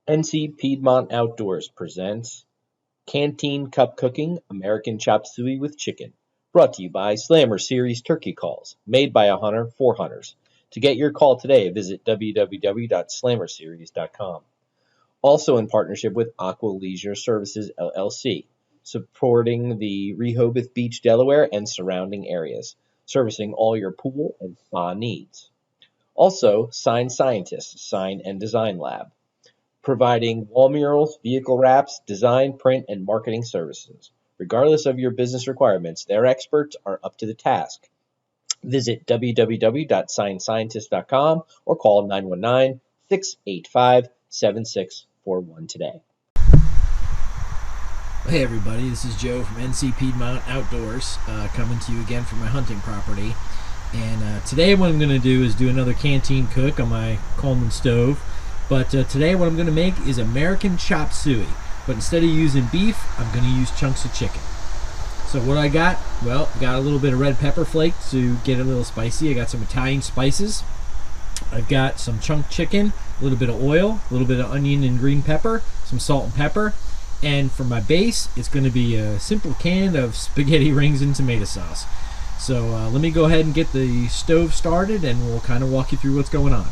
NC Piedmont Outdoors presents Canteen Cup Cooking American Chop Suey with Chicken, brought to you by Slammer Series Turkey Calls, made by a hunter for hunters. To get your call today, visit www.slammerseries.com. Also in partnership with Aqua Leisure Services LLC, supporting the Rehoboth Beach, Delaware and surrounding areas, servicing all your pool and spa needs. Also, Sign Scientist Sign and Design Lab, providing wall murals, vehicle wraps, design, print, and marketing services. Regardless of your business requirements, their experts are up to the task. Visit www.signscientist.com or call 919-685-7641 today. Hey everybody, this is Joe from NC Piedmont Outdoors, coming to you again from my hunting property. And today what I'm going to do is do another canteen cook on my Coleman stove. But today what I'm going to make is American chop suey. But instead of using beef, I'm going to use chunks of chicken. So what I got? Well, I got a little bit of red pepper flakes to get it a little spicy. I got some Italian spices. I've got some chunked chicken, a little bit of oil, a little bit of onion and green pepper, some salt and pepper. And for my base, it's going to be a simple can of spaghetti rings and tomato sauce. So let me go ahead and get the stove started and we'll kind of walk you through what's going on.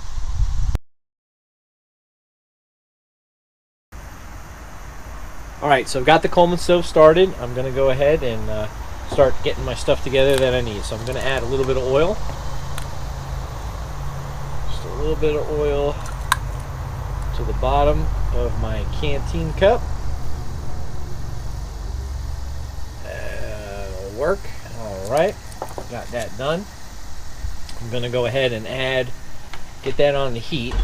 Alright, so I've got the Coleman stove started. I'm going to go ahead and start getting my stuff together that I need. So I'm going to add a little bit of oil. Just a little bit of oil to the bottom of my canteen cup. That'll work. Alright, got that done. I'm going to go ahead and get that on the heat.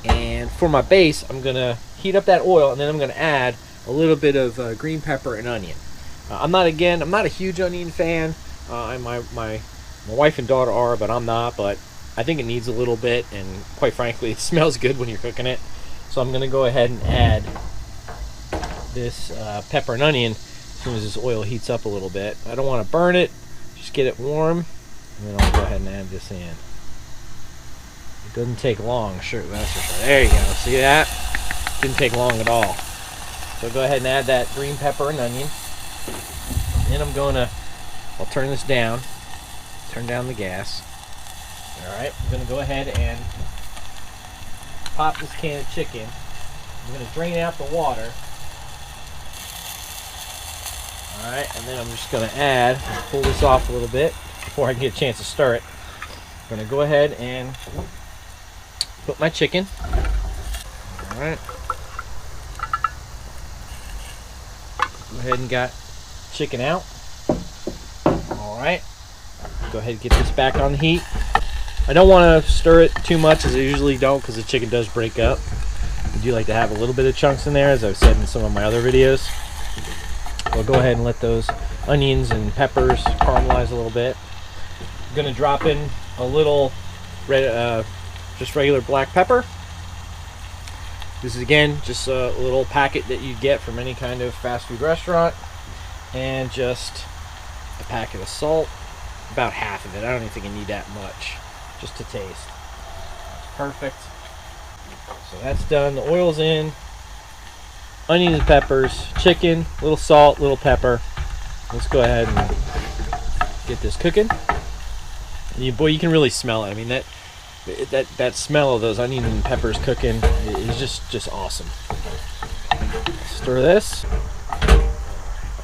And for my base, I'm going to heat up that oil, and then I'm going to add a little bit of green pepper and onion. I'm not a huge onion fan. My wife and daughter are, but I'm not. But I think it needs a little bit, and quite frankly, it smells good when you're cooking it. So I'm going to go ahead and add this pepper and onion as soon as this oil heats up a little bit. I don't want to burn it. Just get it warm, and then I'll go ahead and add this in. It doesn't take long, sure, that's for sure. There you go. See that? Didn't take long at all. So go ahead and add that green pepper and onion. Then I'll turn this down. Turn down the gas. Alright, I'm going to go ahead and pop this can of chicken. I'm going to drain out the water. Alright, and then I'm just going to pull this off a little bit before I can get a chance to stir it. I'm going to go ahead and put my chicken. Alright. Go ahead and got chicken out. Alright. Go ahead and get this back on the heat. I don't want to stir it too much, as I usually don't, because the chicken does break up. I do like to have a little bit of chunks in there, as I've said in some of my other videos. We'll go ahead and let those onions and peppers caramelize a little bit. I'm going to drop in a little just regular black pepper. This is again just a little packet that you get from any kind of fast food restaurant, and just a packet of salt, about half of it. I don't even think you need that much, just to taste. Perfect. So that's done. The oil's in. Onions and peppers, chicken, little salt, little pepper. Let's go ahead and get this cooking. Boy, you can really smell it. I mean, that smell of those onions and peppers cooking is just awesome. Stir this. I'm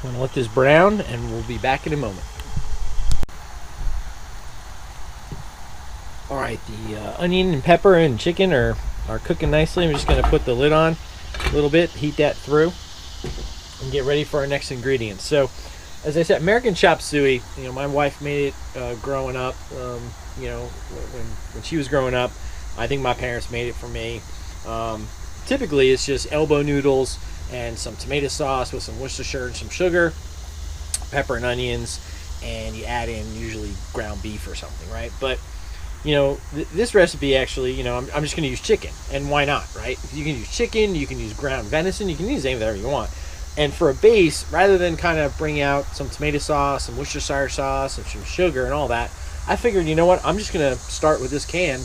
going to let this brown, and we'll be back in a moment. Alright, the onion and pepper and chicken are cooking nicely. I'm just going to put the lid on a little bit, heat that through, and get ready for our next ingredients. So, as I said, American chop suey, my wife made it growing up. When she was growing up, I think my parents made it for me. Typically, it's just elbow noodles and some tomato sauce with some Worcestershire and some sugar, pepper and onions, and you add in usually ground beef or something, right? But this recipe actually, I'm just going to use chicken, and why not, right? You can use chicken, you can use ground venison, you can use whatever you want. And for a base, rather than kind of bring out some tomato sauce, some Worcestershire sauce, and some sugar and all that, I figured, you know what, I'm just going to start with this can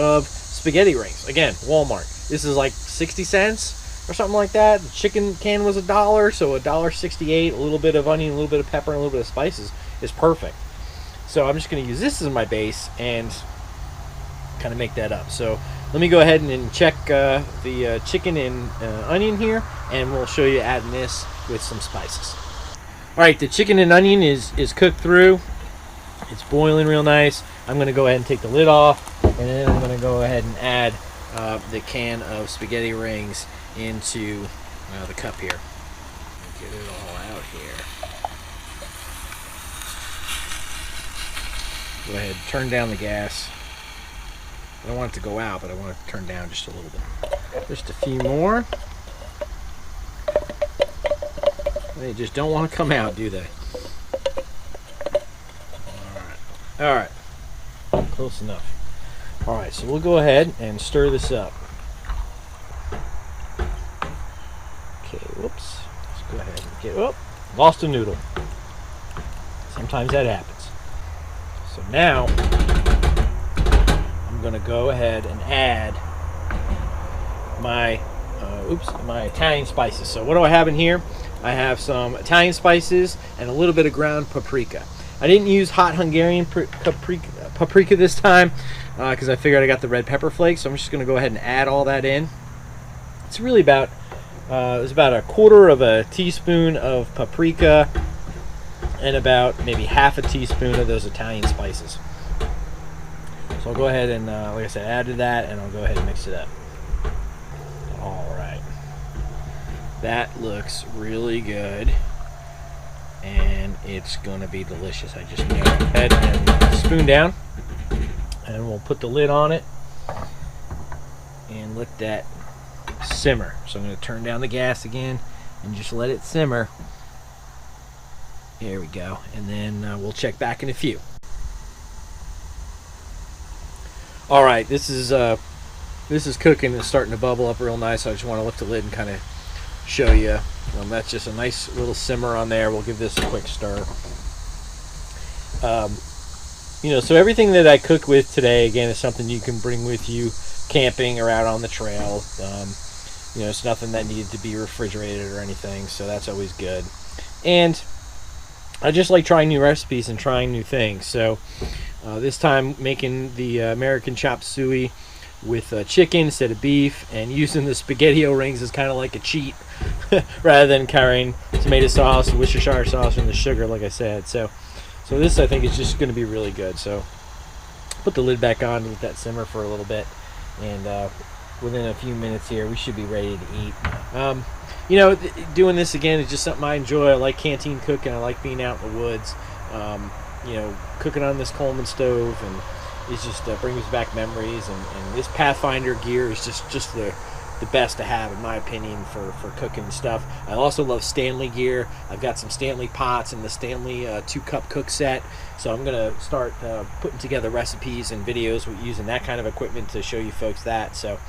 of spaghetti rings. Again, Walmart. This is like 60 cents or something like that. The chicken can was $1, so $1.68. A little bit of onion, a little bit of pepper, and a little bit of spices is perfect. So I'm just going to use this as my base and kind of make that up. So let me go ahead and check the chicken and onion here, and we'll show you adding this with some spices. All right, the chicken and onion is cooked through. It's boiling real nice. I'm going to go ahead and take the lid off, and then I'm going to go ahead and add the can of spaghetti rings into the cup here. Get it all out here. Go ahead, turn down the gas. I don't want it to go out, but I want it to turn down just a little bit. Just a few more. They just don't want to come out, do they? All right. Close enough. All right, so we'll go ahead and stir this up. Okay, whoops. Let's go ahead and get, oh, lost a noodle. Sometimes that happens. So now, I'm going to go ahead and add my, my Italian spices. So what do I have in here? I have some Italian spices and a little bit of ground paprika. I didn't use hot Hungarian paprika this time because I figured I got the red pepper flakes. So I'm just going to go ahead and add all that in. It's really about it's about 1/4 of a teaspoon of paprika and about maybe half a teaspoon of those Italian spices. So I'll go ahead and, like I said, add to that, and I'll go ahead and mix it up. All right. That looks really good, and it's going to be delicious. I just go ahead and spoon down, and we'll put the lid on it and let that simmer. So I'm going to turn down the gas again and just let it simmer. There we go, and then we'll check back in a few. All right, this is cooking and starting to bubble up real nice. So I just want to lift the lid and kind of show you. That's just a nice little simmer on there. We'll give this a quick stir. So everything that I cook with today, again, is something you can bring with you camping or out on the trail. It's nothing that needed to be refrigerated or anything, so that's always good. And I just like trying new recipes and trying new things. So this time making the American chopped suey with chicken instead of beef, and using the spaghetti rings is kind of like a cheat rather than carrying tomato sauce, Worcestershire sauce, and the sugar, like I said. So this, I think, is just going to be really good. So put the lid back on, let that simmer for a little bit, and within a few minutes here, we should be ready to eat. Doing this again is just something I enjoy. I like canteen cooking. I like being out in the woods. Cooking on this Coleman stove, and it just brings back memories. And this Pathfinder gear is just the best to have, in my opinion, for cooking stuff. I also love Stanley gear. I've got some Stanley pots and the Stanley 2-cup cook set. So I'm going to start putting together recipes and videos with using that kind of equipment to show you folks that. So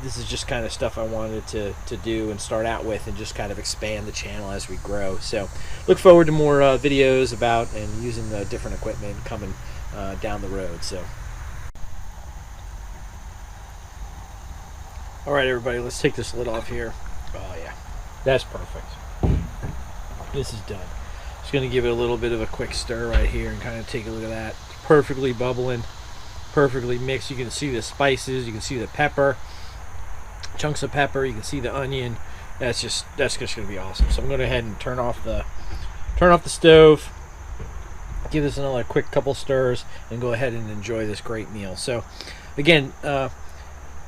this is just kind of stuff I wanted to do and start out with, and just kind of expand the channel as we grow. So look forward to more videos about and using the different equipment coming down the road. So all right, everybody, let's take this lid off here. Oh yeah, that's perfect. This is done. Just going to give it a little bit of a quick stir right here and kind of take a look at that. It's perfectly bubbling, perfectly mixed. You can see the spices, you can see the pepper, chunks of pepper, you can see the onion. That's just going to be awesome. So I'm going to go ahead and turn off the stove, give this another quick couple stirs, and go ahead and enjoy this great meal. So again,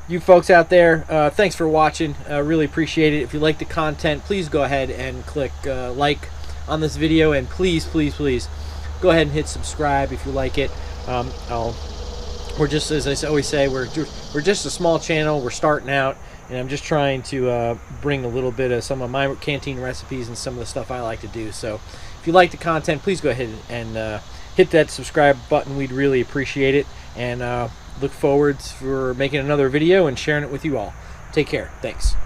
you folks out there, thanks for watching. Really appreciate it. If you like the content, please go ahead and click like on this video, and please go ahead and hit subscribe if you like it. We're just, as I always say, we're just a small channel. We're starting out, and I'm just trying to bring a little bit of some of my canteen recipes and some of the stuff I like to do. So if you like the content, please go ahead and hit that subscribe button. We'd really appreciate it, and look forward for making another video and sharing it with you all. Take care. Thanks.